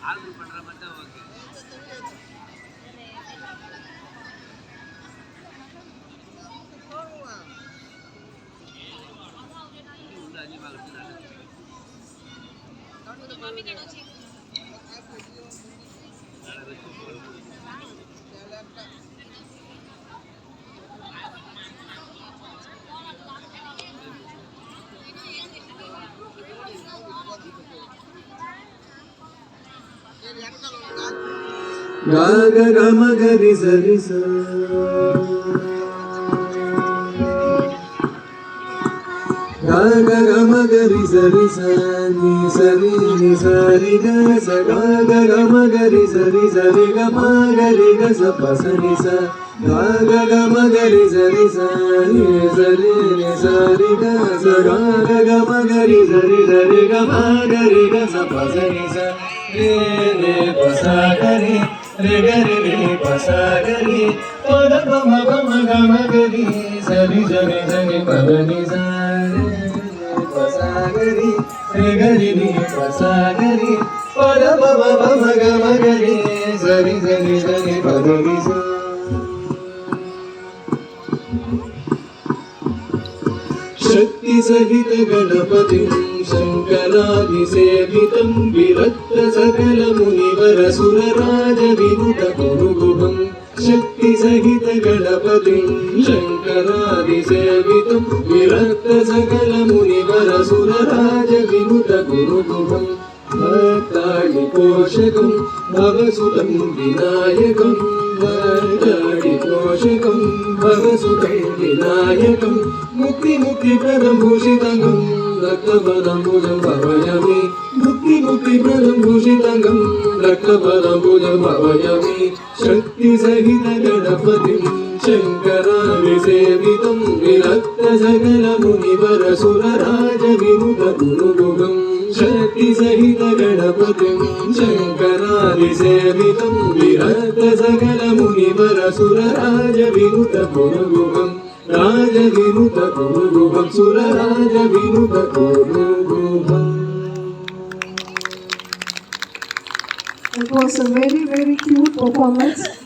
Order பண்ற மட்டும் okay. உள்ள அதிகமா இருக்குனால மம்மி கடை வச்சு ga ga ga ma ga ri sa ri sa ga ga ga ma ga ri sa ni sa ri ga sa ga ga ga ma ga ri sa ri ga ma ga ri ga sa pa sa ni sa ga ga ga ma ga ri sa ni sa ri ga sa ga ga ga ma ga ri sa ga ma ga ri ga sa pa sa ni sa re pa sa ga ri re ga re pa sa ga ri pa da pa ma ga ma ga ri sa ri pa da ni sa pa sa ga ri re ga re pa sa ga ri pa da pa ma ga ri sa ri pa da ni sa शक्ति सहित गणपति शंकरादि सेवितं विरक्त सकल मुनिवर सुरराज विनुत कुरुगुहं शक्ति सहित गणपति शंकरादि सेवितं विरक्त सकल मुनिवर सुरराज विनुत कुरुगुहं भक्तानि पोषकं भवसुतं विनायकं भक्तानि पोषकं भवसुतं विनायकं मुक्ति मुक्ति प्रदं भूषितांगं रक्तपदंबुजं भवयामि मुक्ति मुक्ति प्रदं भूषितांगं रक्तपदंबुजं भवयामि शक्ति सहित गणपतिं शंकरादि सेवितं विरक्त सकल मुनिवर सुरराज विनुत गुरुगुहं शक्ति सहित गणपतिं शंकरादि सेवितं विरक्त सकल मुनिवर सुरराज विनुत गुरुगुहं राज विनुत गुरुगुहं सुरराज विनुत गुरुगुहं. It was a very cute performance.